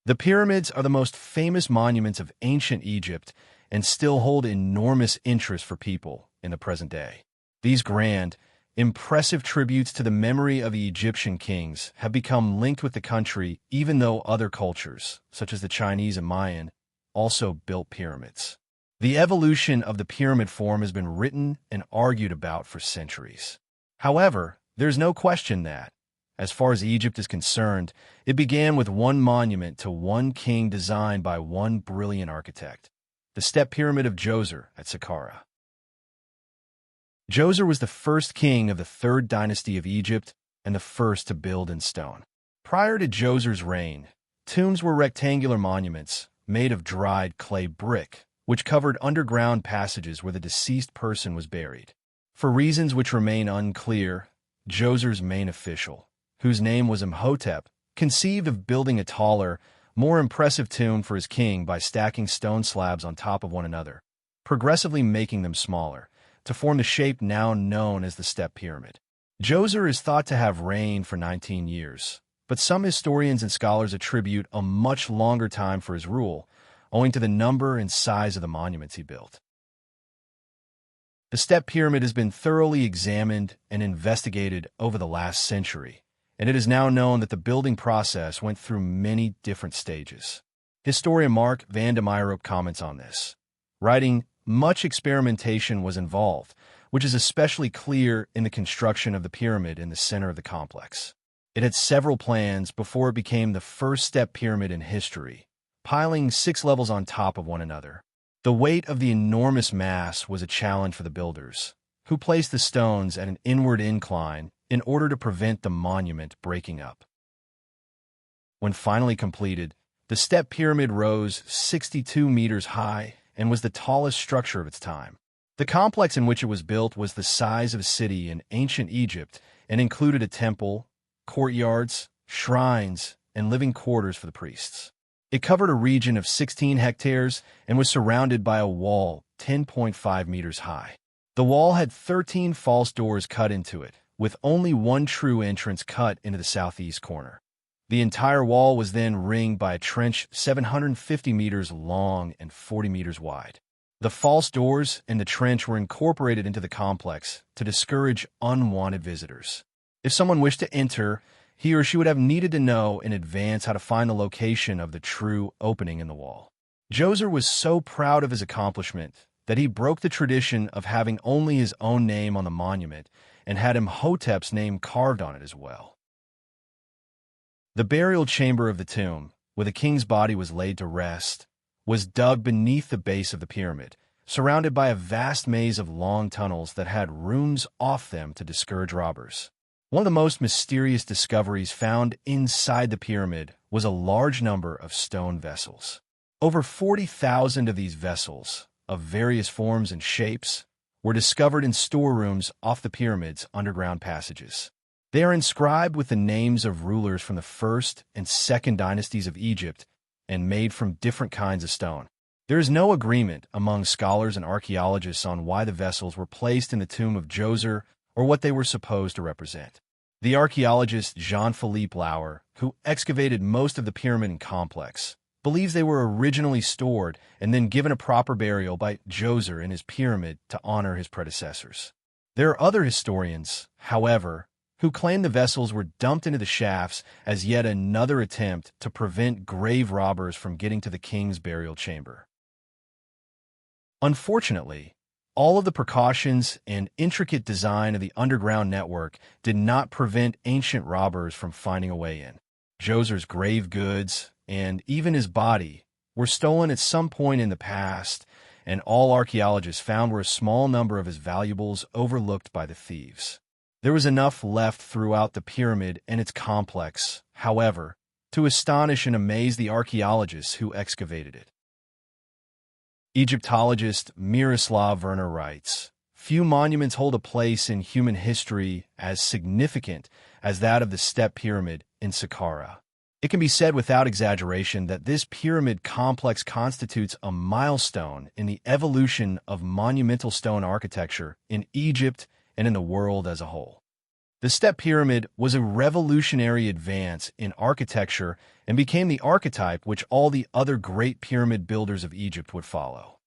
The pyramids are the most famous monuments of ancient Egypt and still hold enormous interest for people in the present day. These grand, impressive tributes to the memory of the Egyptian kings have become linked with the country even though other cultures, such as the Chinese and Mayan, also built pyramids. The evolution of the pyramid form has been written and argued about for centuries. However, there's no question that, as far as Egypt is concerned, it began with one monument to one king designed by one brilliant architect, the Step Pyramid of Djoser at Saqqara. Djoser was the first king of the third dynasty of Egypt and the first to build in stone. Prior to Djoser's reign, tombs were rectangular monuments made of dried clay brick, which covered underground passages where the deceased person was buried. For reasons which remain unclear, Djoser's main official, whose name was Imhotep, conceived of building a taller, more impressive tomb for his king by stacking stone slabs on top of one another, progressively making them smaller, to form the shape now known as the Step Pyramid. Djoser is thought to have reigned for 19 years, but some historians and scholars attribute a much longer time for his rule, owing to the number and size of the monuments he built. The Step Pyramid has been thoroughly examined and investigated over the last century, and it is now known that the building process went through many different stages. Historian Mark van de Meijeren comments on this, writing, "Much experimentation was involved, which is especially clear in the construction of the pyramid in the center of the complex. It had several plans before it became the first step pyramid in history, piling 6 levels on top of one another. The weight of the enormous mass was a challenge for the builders, who placed the stones at an inward incline in order to prevent the monument breaking up. When finally completed, the step pyramid rose 62 meters high and was the tallest structure of its time. The complex in which it was built was the size of a city in ancient Egypt and included a temple, courtyards, shrines, and living quarters for the priests. It covered a region of 16 hectares and was surrounded by a wall 10.5 meters high. The wall had 13 false doors cut into it, with only one true entrance cut into the southeast corner. The entire wall was then ringed by a trench 750 meters long and 40 meters wide. The false doors and the trench were incorporated into the complex to discourage unwanted visitors. If someone wished to enter, he or she would have needed to know in advance how to find the location of the true opening in the wall. Djoser was so proud of his accomplishment that he broke the tradition of having only his own name on the monument and had Imhotep's name carved on it as well. The burial chamber of the tomb, where the king's body was laid to rest, was dug beneath the base of the pyramid, surrounded by a vast maze of long tunnels that had rooms off them to discourage robbers. One of the most mysterious discoveries found inside the pyramid was a large number of stone vessels. Over 40,000 of these vessels, of various forms and shapes, were discovered in storerooms off the pyramid's underground passages. They are inscribed with the names of rulers from the first and second dynasties of Egypt and made from different kinds of stone. There is no agreement among scholars and archaeologists on why the vessels were placed in the tomb of Djoser or what they were supposed to represent. The archaeologist Jean-Philippe Lauer, who excavated most of the pyramid and complex, believes they were originally stored and then given a proper burial by Djoser in his pyramid to honor his predecessors. There are other historians, however, who claim the vessels were dumped into the shafts as yet another attempt to prevent grave robbers from getting to the king's burial chamber. Unfortunately, all of the precautions and intricate design of the underground network did not prevent ancient robbers from finding a way in. Djoser's grave goods, and even his body, were stolen at some point in the past, and all archaeologists found were a small number of his valuables overlooked by the thieves. There was enough left throughout the pyramid and its complex, however, to astonish and amaze the archaeologists who excavated it. Egyptologist Miroslav Werner writes, "Few monuments hold a place in human history as significant as that of the Step Pyramid in Saqqara. It can be said without exaggeration that this pyramid complex constitutes a milestone in the evolution of monumental stone architecture in Egypt and in the world as a whole." The step pyramid was a revolutionary advance in architecture and became the archetype which all the other great pyramid builders of Egypt would follow.